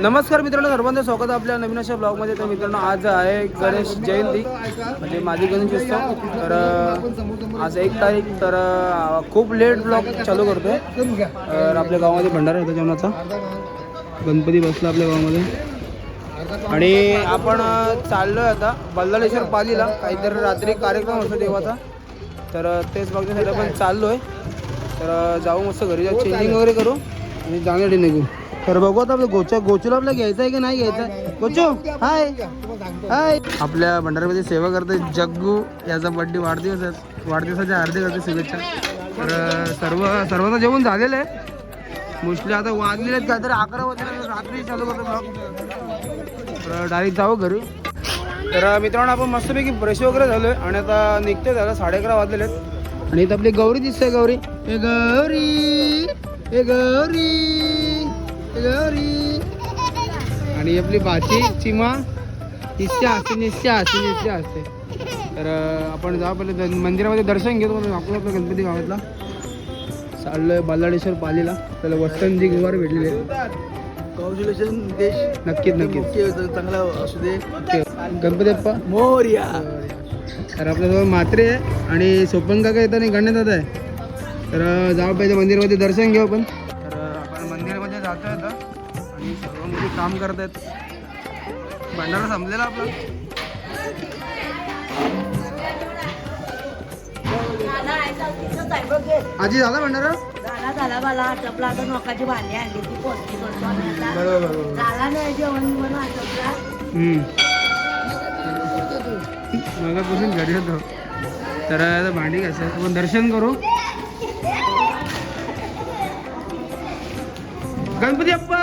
नमस्कार मित्रांनो, सर्वांचं स्वागत आहे आपल्या नवीन अशा ब्लॉगमध्ये. तर मित्रांनो, आज आहे गणेश जयंती म्हणजे माझी गणेश उत्सव. तर आज 1 तारीख. तर खूप लेट ब्लॉग चालू करतोय. तर आपल्या गावामध्ये भंडारा आहे जेवणाचा. गणपती बसला आपल्या गावामध्ये आणि आपण चाललोय आता बल्लाळेश्वर पालीला. काहीतरी रात्री कार्यक्रम असतो देवाचा, तर तेच बघण्यासाठी आपण चाललोय. तर जाऊ, मस्त घरी जाऊ, चेंजिंग वगैरे करू आणि जाण्यासाठी निघू. तर बघू आता आपलं गोचूला आपल्याला घ्यायचं आहे की नाही घ्यायचं आहे. गोचू हाय हाय. आपल्या भंडाऱ्यामध्ये सेवा करते जग्गू. याचा बड्डे वाढदिवसाच्या हार्दिक शुभेच्छा. तर सर्वांना जेवण झालेलं आहे मोस्टली. आता वाजलेले आहेत काहीतरी 11 वाजले. रात्री चालू करतो ब्लॉग. तर डायरेक्ट जाऊ घरी. तर मित्रांनो, आपण मस्तपैकी ब्रश वगैरे झालोय आणि आता निघते. झालं 11:30 वाजलेले आहेत. आणि इथं आपली गौरी दिसते. गौरी हे गौरी हे गौरी गौरी. आणि आपली भाची चिमा निश्चय असते. तर आपण जाऊ पहिले मंदिरामध्ये दर्शन घेतो. आपण आपल्या गणपती गावातला चाललोय बल्लाळेश्वर पालीला. त्याला वसंतजी गुवार भेटलेले. कॉंग्रॅच्युलेशन देश. नक्कीच चांगला असू दे. गणपती बाप्पा मोरया. तर आपल्याजवळ मात्रे आहे आणि सोपन काका येतात आणि गणेश दादा आहे. तर जाऊ पाहिजे मंदिरामध्ये दर्शन घेऊ आपण. मंदिरामध्ये जातोय आता आणि सर्व मुली काम करत आहेत. भंडारा संपलेला आपला. आजी झाला भंडारा. झाला मला आटपला. आता नोकाची भांडी आणली ती पोचली करतो. बरोबर झाला नाही जेवण म्हणून आटपला. मगापासून घरी होतो. तर आता भांडी घ्यायचं आपण दर्शन करू. गणपती बाप्पा.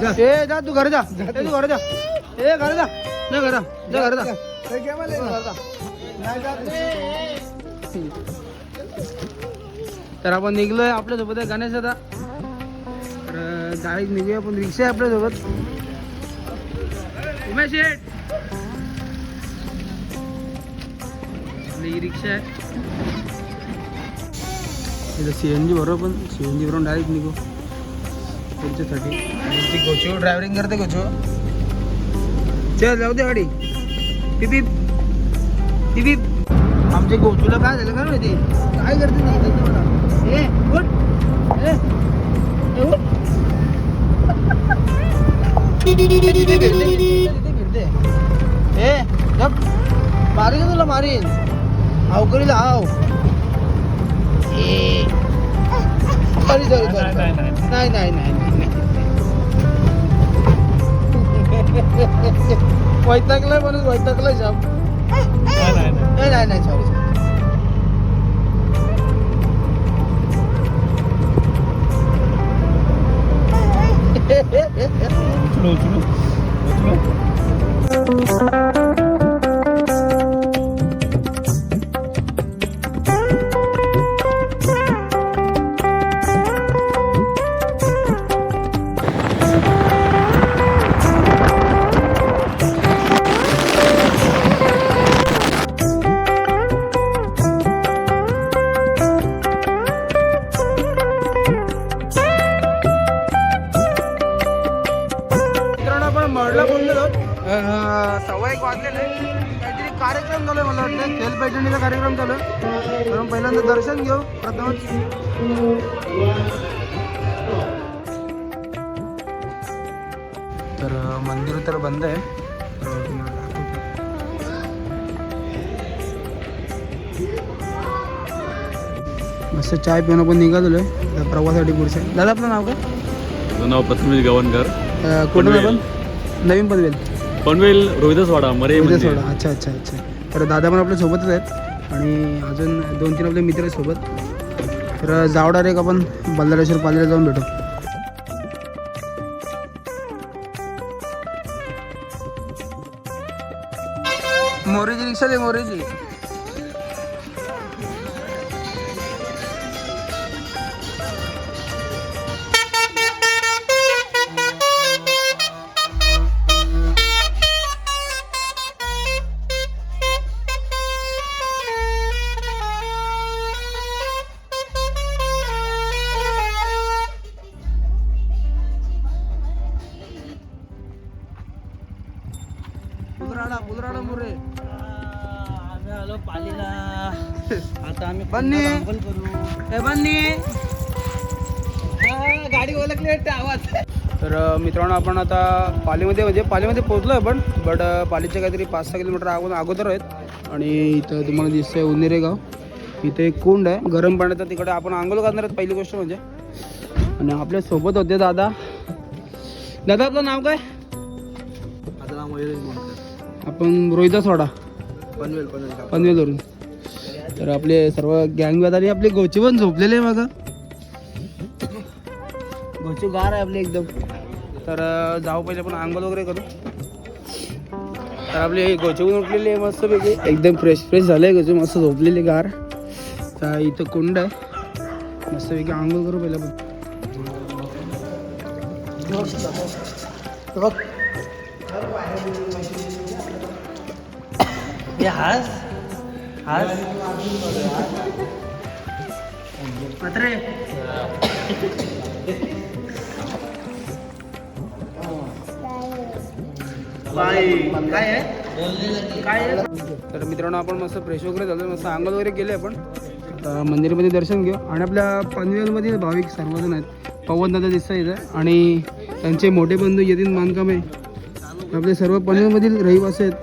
जा तू घर जा. तू घर जा. घर जा. घर जा. तर आपण निघलोय. आपल्यासोबत आहे गणेश दादा. तर डायरेक्ट निघूया आपण. रिक्षा आहे आपल्यासोबत. उमेश शेठ आपली रिक्षा आहे. इथं CNG बरोबर. पण CNG वरून डायरेक्ट निघू तुमच्यासाठी. गोचू ड्रायव्हिंग करते. गोचू चल जाऊ दे गाडी. पिपीप पिपीप. आमच्या गोचूला काय झालं काय माहिती. काय करते मला. ए उठ. ए उठ. फिरते. ए जप मारीन तुला मारीन. अवकरीला हाव. ए सॉरी नाही वैतागलाय म्हणून वैतागलाय जाम. नाही सॉरी. मॉडला बोललो. 1:15 वाजलेले. काहीतरी कार्यक्रम चालू आहे. मला वाटतं खेळ पैठणीचा कार्यक्रम चालू आहे. म्हणून पहिल्यांदा दर्शन घेऊ प्रथमच. तर मंदिर तर बंद आहे. मस्त चाय पिऊन आपण निघालेलो आहे प्रवासासाठी पुढचे. दादा आपलं नाव काय. माझं नाव प्रथमेश गवणकर. कुठून आपण. नवीन पनवेल रोहिदासवाडा मरे. अच्छा. तर दादा पण आपल्या सोबतच आहेत आणि अजून 2-3 आपले मित्र आहेत सोबत. तर जाऊ डायरेक्ट आपण बल्लाळेश्वर पालीला जाऊन भेटू. मोरीची रिक्षा दे. मोरीची फुलराणा मुरे. आम्ही आलो पालीला. आता आम्ही बन्नी. अंघोळ करू. ए बन्नी. गाडी ओळखली वाटते आवाज. तर मित्रांनो आपण आता पालीमध्ये पोहोचलो आहे आपण. बट पालीच्या काहीतरी 5-6 किलोमीटर अगोदर आहेत. आणि इथं तुम्हाला दिसतंय उन्नेरे गाव. इथे एक कुंड आहे गरम पाण्याचा, तिकडे आपण आंघोळ करणार आहेत पहिली गोष्ट म्हणजे. आणि आपल्या सोबत होते दादा. आपलं नाव काय? माझं नाव मयूर मोनकर. आपण रोहिदास वाडा पनवेल. पनवेलवरून. तर आपले सर्व गँग आणि आपले गोचे पण झोपलेले आहे बघा. गोचे गार आहे आपले एकदम. तर जाऊ पहिले आपण आंघोळ वगैरे करू. तर आपले गोचे पण उठलेले आहे मस्तपैकी एकदम फ्रेश झाले गोचे, मस्त झोपलेले गार. तर इथं कुंड आहे, मस्तपैकी आंघोळ करू पहिले आपण. हे हास म्हात्रे काय आहे? तर मित्रांनो आपण मस्त फ्रेश वगैरे झालो, मस्त आंघोळ वगैरे केले आपण. आता मंदिरामध्ये दर्शन घेऊ. आणि आपल्या पनवेलमध्ये भाविक सर्वजण आहेत. पवन दादा दिसत इथं आणि त्यांचे मोठे बंधू यतीन मानकामे आपले सर्व पनवेलमधील रहिवासी आहेत.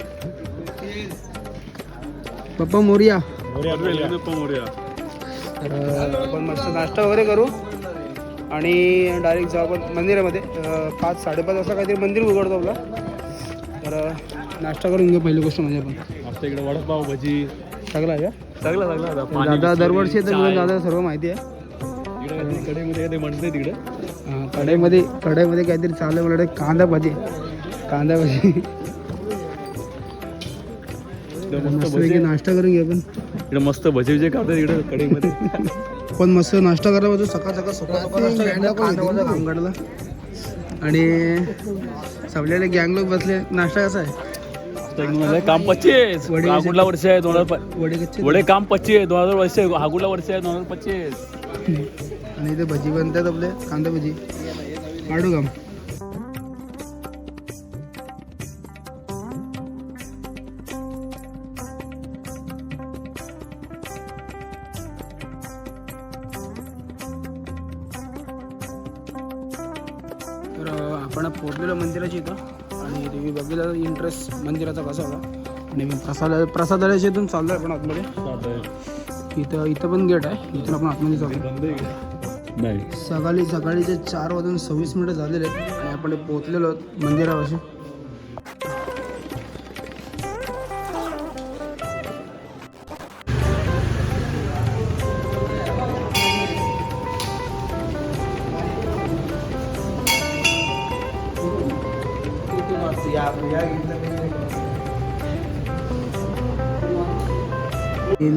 पप्पा मोरिया. तर आपण मस्त नाश्ता वगैरे करू आणि डायरेक्ट जाऊ आपण मंदिरामध्ये. 5-5:30 वाजता काहीतरी मंदिर उघडतो आपला. तर नाश्ता करून घेऊ पहिली गोष्ट म्हणजे आपण. आमच्या इकडे वडापाव भजी सगळं आहे का? चांगला दादा दरवर्षी येतं म्हणून दादा सर्व माहिती आहे. कडेमध्ये ते म्हणते तिकडे कढईमध्ये काहीतरी चालू आहे मला वाटतं. कांदा भाजी. मस्तपैकी नाश्ता करून घ्या पण. इकडे मस्त भजी विजय खातात इकडे कडेमध्ये. पण मस्त नाश्ता करायला पाहिजे सकाळ कामगाडला. आणि सगळ्याला गँग लोक बसले. नाश्ता कसा आहे? काम 25 वडे हा कुठला वर्ष आहे 2000 वडे कच्चे वडे काम 25 2000 वर्ष आहे. हा कुठला वर्ष आहे 2025. आणि इथे भजी बनतात आपले कांदा भजी. काढू काम. तर आपण पोचलेलो मंदिराच्या इथं आणि तुम्ही बघितलं इंटरेस्ट मंदिराचा कसा होता. आणि मी प्रसादालयाच्या इथून चाललो आहे आपण आतमध्ये. इथं पण गेट आहे, इथून आपण आतमध्ये चाललो. नाही सकाळीचे 4:26 झालेले आहेत आणि आपण पोहोचलेलो आहोत मंदिरापाशी.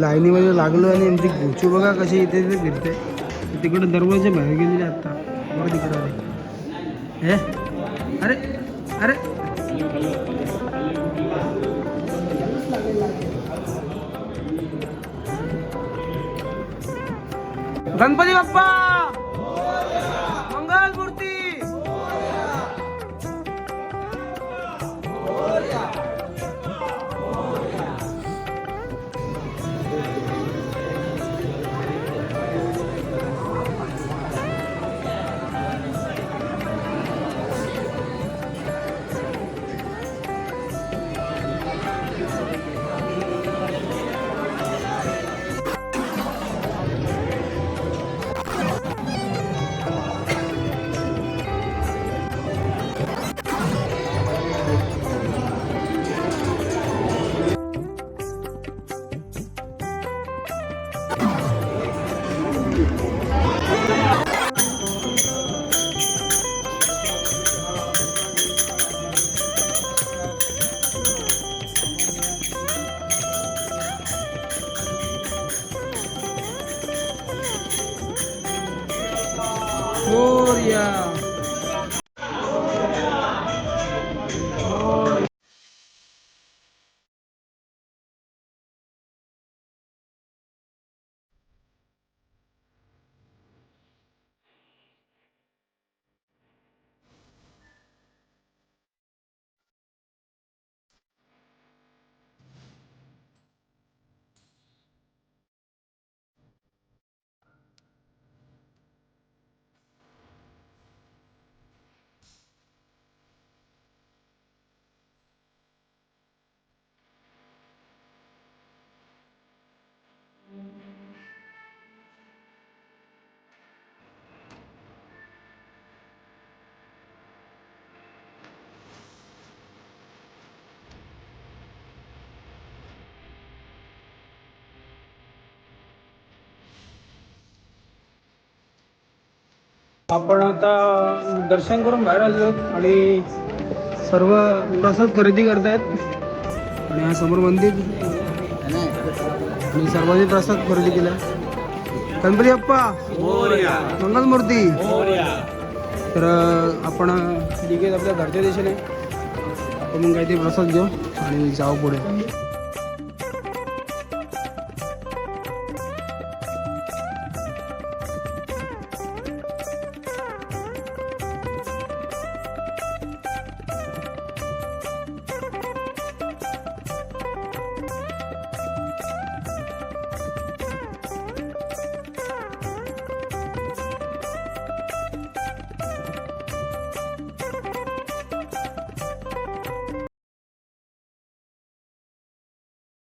लाईनीमध्ये लागलो आणि आमची गोचू बघा कशी इथे फिरते. तिकडे दरवाजे बाहेर गेलेले आता. बरं तिकडे आले. अरे अरे गणपती बाप्पा मंगल मूर्ती. मोरया. आपण आता दर्शन करून बाहेर आलो आणि सर्व प्रसाद खरेदी करतायत आणि हा समोर मंदिर आणि सर्वांनी प्रसाद खरेदी केला. गणपती बाप्पा मंगल मूर्ती. तर आपण निघेल आपल्या घरच्या दिशेने. आपण काहीतरी प्रसाद घेऊ आणि जाऊ पुढे.